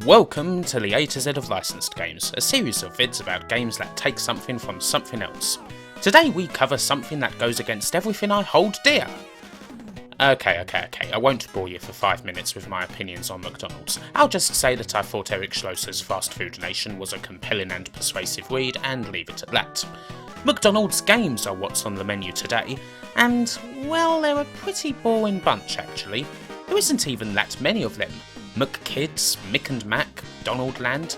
Welcome to the A to Z of licensed games, a series of vids about games that take something from something else. Today we cover something that goes against everything I hold dear. Okay, I won't bore you for 5 minutes with my opinions on McDonald's. I'll just say that I thought Eric Schlosser's Fast Food Nation was a compelling and persuasive read and leave it at that. McDonald's games are what's on the menu today, and, well, they're a pretty boring bunch actually. There isn't even that many of them. McKids, Mick and Mac, Donaldland.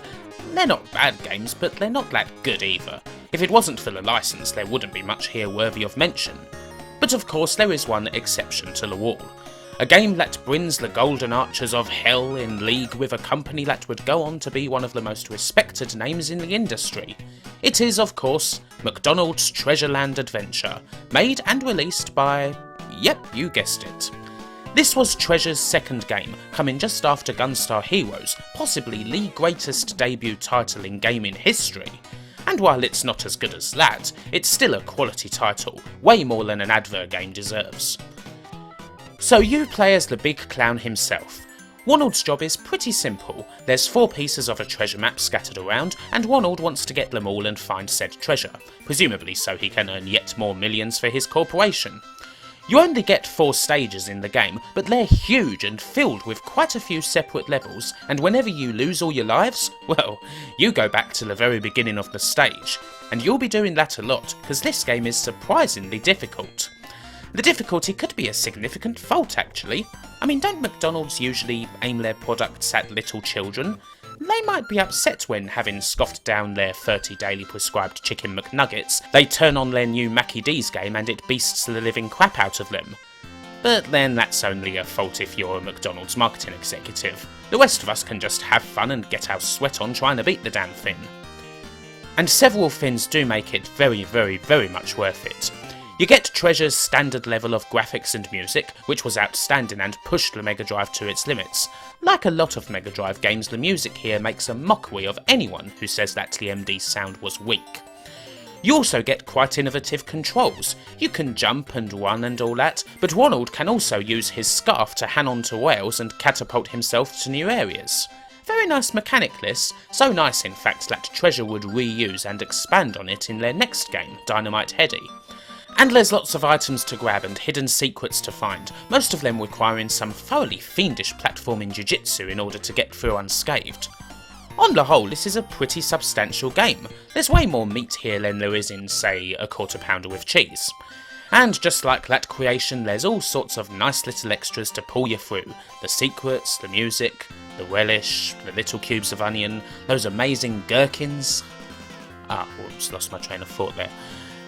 They're not bad games, but they're not that good either. If it wasn't for the license, there wouldn't be much here worthy of mention. But of course there is one exception to the rule. A game that brings the golden archers of hell in league with a company that would go on to be one of the most respected names in the industry. It is, of course, McDonald's Treasureland Adventure, made and released by... yep, you guessed it. This was Treasure's second game, coming just after Gunstar Heroes, possibly the greatest debut title in gaming history. And while it's not as good as that, it's still a quality title, way more than an advert game deserves. So you play as the big clown himself. Ronald's job is pretty simple. There's 4 pieces of a treasure map scattered around, and Ronald wants to get them all and find said treasure, presumably so he can earn yet more millions for his corporation. You only get 4 stages in the game, but they're huge and filled with quite a few separate levels, and whenever you lose all your lives, well, you go back to the very beginning of the stage. And you'll be doing that a lot, because this game is surprisingly difficult. The difficulty could be a significant fault actually. I mean, don't McDonald's usually aim their products at little children? They might be upset when, having scoffed down their 30 daily prescribed chicken McNuggets, they turn on their new Mackie D's game and it beasts the living crap out of them. But then that's only a fault if you're a McDonald's marketing executive. The rest of us can just have fun and get our sweat on trying to beat the damn thing. And several things do make it very much worth it. You get Treasure's standard level of graphics and music, which was outstanding and pushed the Mega Drive to its limits. Like a lot of Mega Drive games, the music here makes a mockery of anyone who says that the MD's sound was weak. You also get quite innovative controls. You can jump and run and all that, but Ronald can also use his scarf to hang on to rails and catapult himself to new areas. Very nice mechanic this, so nice in fact that Treasure would reuse and expand on it in their next game, Dynamite Heady. And there's lots of items to grab and hidden secrets to find, most of them requiring some thoroughly fiendish platforming jiu-jitsu in order to get through unscathed. On the whole, this is a pretty substantial game. There's way more meat here than there is in, say, a quarter pounder with cheese. And just like that creation, there's all sorts of nice little extras to pull you through. The secrets, the music, the relish, the little cubes of onion, those amazing gherkins. Whoops, lost my train of thought there.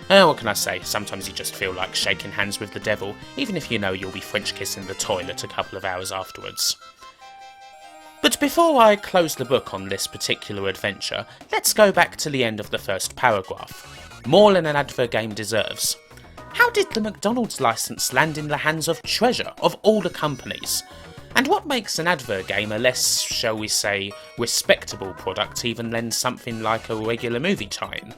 What can I say, sometimes you just feel like shaking hands with the devil, even if you know you'll be French kissing the toilet a couple of hours afterwards. But before I close the book on this particular adventure, let's go back to the end of the first paragraph. More than an advert game deserves. How did the McDonald's license land in the hands of Treasure, of all the companies? And what makes an advert game a less, shall we say, respectable product even than something like a regular movie tie-in?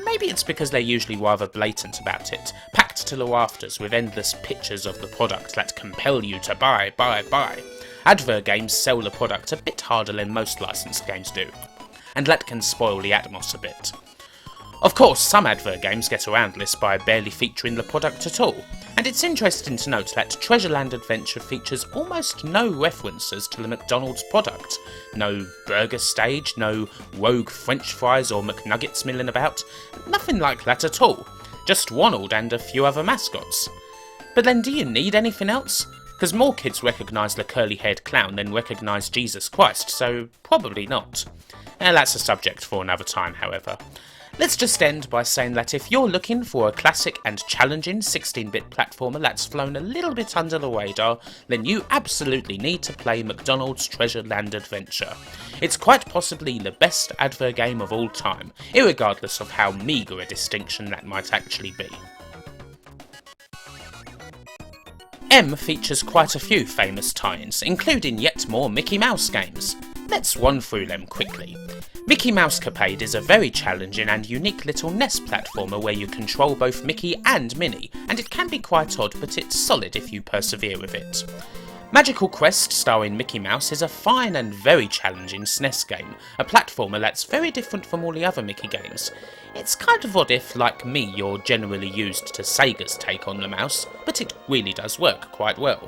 Maybe it's because they're usually rather blatant about it, packed to the rafters with endless pictures of the product that compel you to buy. Advert games sell the product a bit harder than most licensed games do, and that can spoil the atmos a bit. Of course, some advert games get around this by barely featuring the product at all, and it's interesting to note that Treasureland Adventure features almost no references to the McDonald's product. No burger stage, no rogue french fries or McNuggets milling about, nothing like that at all. Just Ronald and a few other mascots. But then do you need anything else? Because more kids recognise the curly-haired clown than recognise Jesus Christ, so probably not. That's a subject for another time, however. Let's just end by saying that if you're looking for a classic and challenging 16-bit platformer that's flown a little bit under the radar, then you absolutely need to play McDonald's Treasureland Adventure. It's quite possibly the best advert game of all time, irregardless of how meagre a distinction that might actually be. M features quite a few famous tie-ins, including yet more Mickey Mouse games. Let's run through them quickly. Mickey Mousecapade is a very challenging and unique little NES platformer where you control both Mickey and Minnie, and it can be quite odd, but it's solid if you persevere with it. Magical Quest starring Mickey Mouse is a fine and very challenging SNES game, a platformer that's very different from all the other Mickey games. It's kind of odd if, like me, you're generally used to Sega's take on the mouse, but it really does work quite well.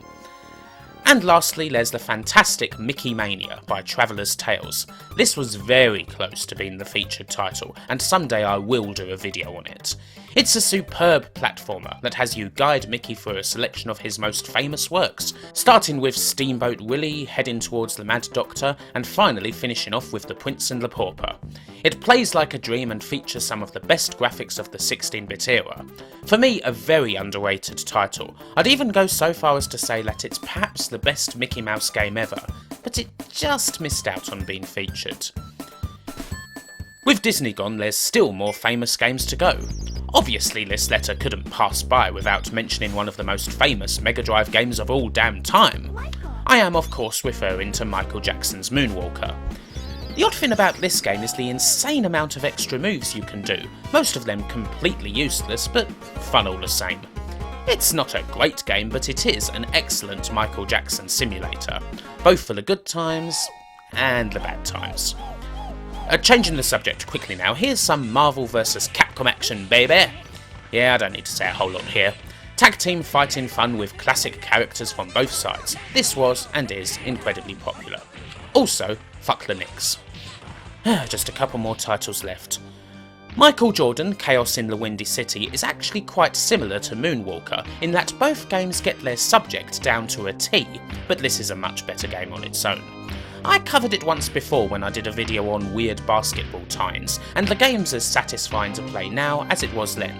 And lastly, there's the fantastic Mickey Mania by Traveller's Tales. This was very close to being the featured title, and someday I will do a video on it. It's a superb platformer that has you guide Mickey through a selection of his most famous works, starting with Steamboat Willie, heading towards the Mad Doctor, and finally finishing off with The Prince and the Pauper. It plays like a dream and features some of the best graphics of the 16-bit era. For me, a very underrated title. I'd even go so far as to say that it's perhaps the best Mickey Mouse game ever, but it just missed out on being featured. With Disney gone, there's still more famous games to go. Obviously, this letter couldn't pass by without mentioning one of the most famous Mega Drive games of all damn time. I am, of course, referring to Michael Jackson's Moonwalker. The odd thing about this game is the insane amount of extra moves you can do, most of them completely useless, but fun all the same. It's not a great game, but it is an excellent Michael Jackson simulator, both for the good times and the bad times. Changing the subject quickly now, here's some Marvel vs Capcom action, baby! Yeah, I don't need to say a whole lot here. Tag team fighting fun with classic characters from both sides. This was, and is, incredibly popular. Also, fuck the Knicks. Just a couple more titles left. Michael Jordan, Chaos in the Windy City is actually quite similar to Moonwalker, in that both games get their subject down to a T, but this is a much better game on its own. I covered it once before when I did a video on weird basketball tie-ins, and the game's as satisfying to play now as it was then.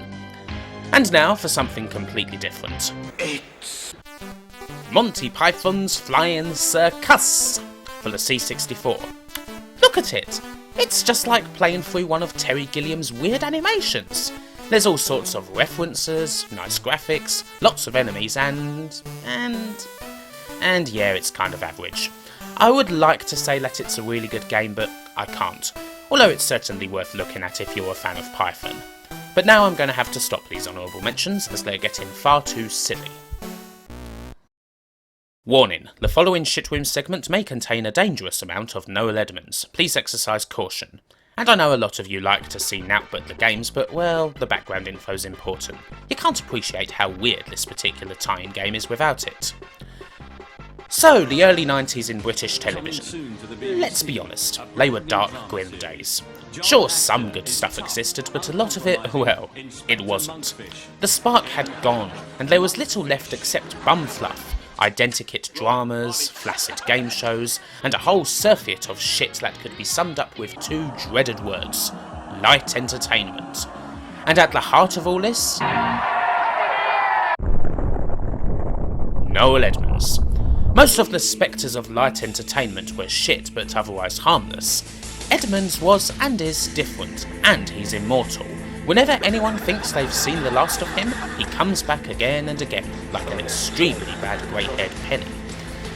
And now for something completely different. It's Monty Python's Flying Circus for the C64. Look at it! It's just like playing through one of Terry Gilliam's weird animations. There's all sorts of references, nice graphics, lots of enemies, and yeah, it's kind of average. I would like to say that it's a really good game, but I can't, although it's certainly worth looking at if you're a fan of Python. But now I'm going to have to stop these honourable mentions, as they're getting far too silly. Warning, the following Shitwoom segment may contain a dangerous amount of Noel Edmonds. Please exercise caution. And I know a lot of you like to see naught but the games, but well, the background info's important. You can't appreciate how weird this particular tie-in game is without it. So, the early 90s in British television. Let's be honest, they were dark, grim days. Sure, some good stuff existed, but a lot of it, well, it wasn't. The spark had gone, and there was little left except bum fluff, identikit dramas, flaccid game shows, and a whole surfeit of shit that could be summed up with two dreaded words: light entertainment. And at the heart of all this, Noel Edmonds. Most of the spectres of light entertainment were shit but otherwise harmless. Edmonds was and is different, and he's immortal. Whenever anyone thinks they've seen the last of him, he comes back again and again, like an extremely bad grey-haired penny.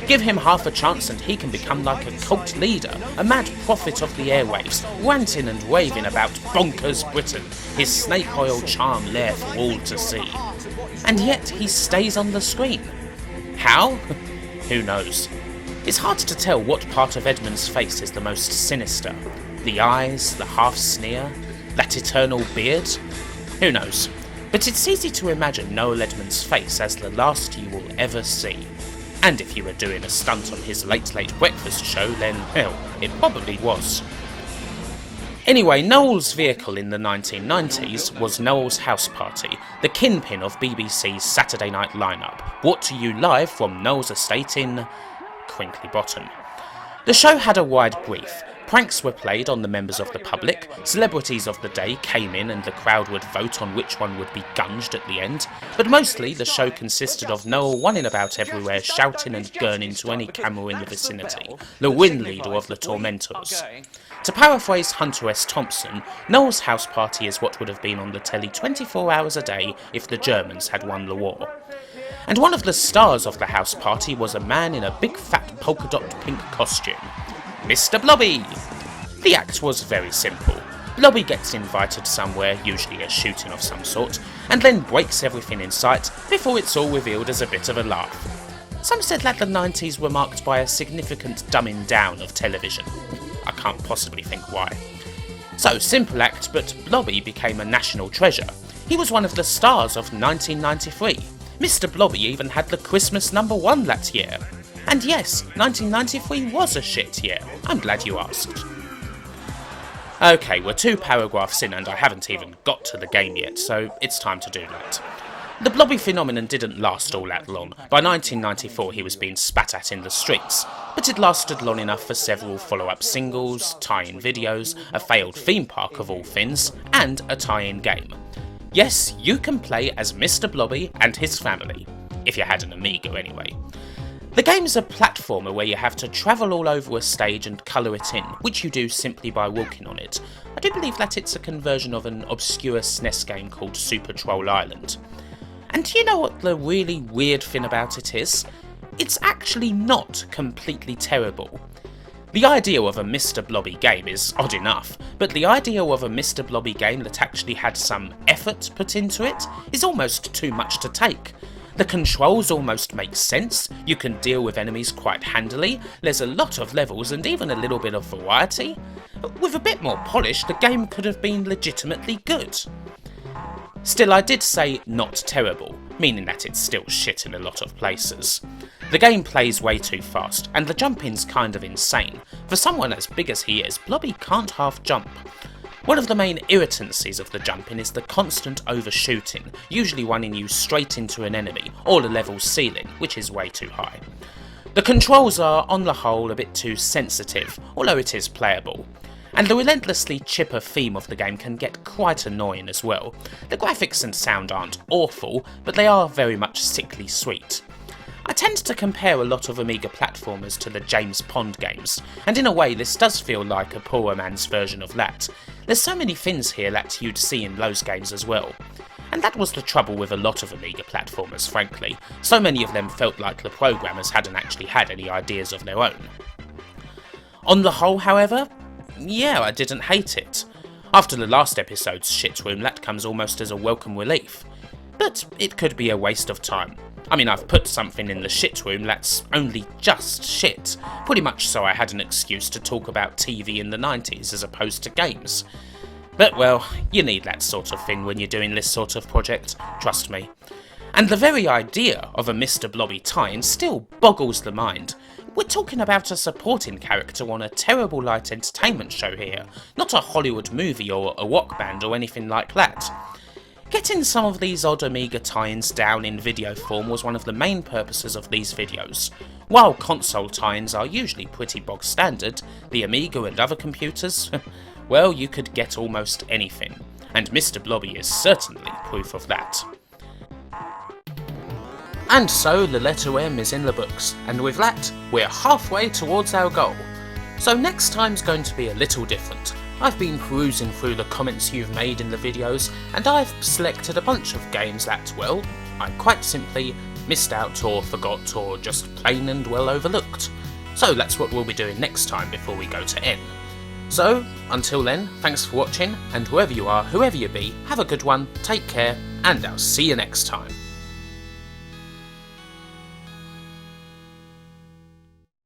Give him half a chance and he can become like a cult leader, a mad prophet of the airwaves, ranting and raving about bonkers Britain, his snake oil charm there for all to see. And yet he stays on the screen. How? Who knows? It's hard to tell what part of Edmund's face is the most sinister. The eyes, the half-sneer, that eternal beard? Who knows? But it's easy to imagine Noel Edmonds' face as the last you will ever see. And if you were doing a stunt on his Late Late Breakfast show, then, hell, it probably was. Anyway, Noel's vehicle in the 1990s was Noel's House Party, the kingpin of BBC's Saturday night lineup, brought to you live from Noel's estate in Crinkly Bottom. The show had a wide brief. Pranks were played on the members of the public, celebrities of the day came in and the crowd would vote on which one would be gunged at the end, but mostly the show consisted of Noel running about everywhere shouting and gurning to any camera in the vicinity, the ringleader of the tormentors. To paraphrase Hunter S. Thompson, Noel's House Party is what would have been on the telly 24 hours a day if the Germans had won the war. And one of the stars of the house party was a man in a big fat polka dot pink costume. Mr. Blobby! The act was very simple. Blobby gets invited somewhere, usually a shooting of some sort, and then breaks everything in sight before it's all revealed as a bit of a laugh. Some said that the 90s were marked by a significant dumbing down of television. I can't possibly think why. So, simple act, but Blobby became a national treasure. He was one of the stars of 1993. Mr. Blobby even had the Christmas #1 that year. And yes, 1993 was a shit year. I'm glad you asked. Okay, we're 2 paragraphs in and I haven't even got to the game yet, so it's time to do that. The Blobby phenomenon didn't last all that long. By 1994 he was being spat at in the streets, but it lasted long enough for several follow-up singles, tie-in videos, a failed theme park of all things, and a tie-in game. Yes, you can play as Mr. Blobby and his family, if you had an Amiga anyway. The game's a platformer where you have to travel all over a stage and colour it in, which you do simply by walking on it. I do believe that it's a conversion of an obscure SNES game called Super Troll Island. And you know what the really weird thing about it is? It's actually not completely terrible. The idea of a Mr. Blobby game is odd enough, but the idea of a Mr. Blobby game that actually had some effort put into it is almost too much to take. The controls almost make sense, you can deal with enemies quite handily, there's a lot of levels and even a little bit of variety. With a bit more polish, the game could have been legitimately good. Still, I did say not terrible, meaning that it's still shit in a lot of places. The game plays way too fast, and the jumping's kind of insane. For someone as big as he is, Blobby can't half jump. One of the main irritancies of the jumping is the constant overshooting, usually running you straight into an enemy, or the level's ceiling, which is way too high. The controls are, on the whole, a bit too sensitive, although it is playable. And the relentlessly chipper theme of the game can get quite annoying as well. The graphics and sound aren't awful, but they are very much sickly sweet. I tend to compare a lot of Amiga platformers to the James Pond games, and in a way this does feel like a poorer man's version of that. There's so many things here that you'd see in those games as well. And that was the trouble with a lot of Amiga platformers, frankly. So many of them felt like the programmers hadn't actually had any ideas of their own. On the whole, however, yeah, I didn't hate it. After the last episode's shit room, that comes almost as a welcome relief. But it could be a waste of time. I mean, I've put something in the shit room that's only just shit, pretty much so I had an excuse to talk about TV in the 90s as opposed to games. But well, you need that sort of thing when you're doing this sort of project, trust me. And the very idea of a Mr. Blobby tie-in still boggles the mind. We're talking about a supporting character on a terrible light entertainment show here, not a Hollywood movie or a rock band or anything like that. Getting some of these odd Amiga tie-ins down in video form was one of the main purposes of these videos. While console tie-ins are usually pretty bog standard, the Amiga and other computers, well, you could get almost anything, and Mr. Blobby is certainly proof of that. And so the letter M is in the books, and with that, we're halfway towards our goal. So next time's going to be a little different. I've been perusing through the comments you've made in the videos, and I've selected a bunch of games that, well, I quite simply missed out or forgot or just plain and well overlooked. So that's what we'll be doing next time before we go to N. So, until then, thanks for watching, and whoever you are, whoever you be, have a good one, take care, and I'll see you next time.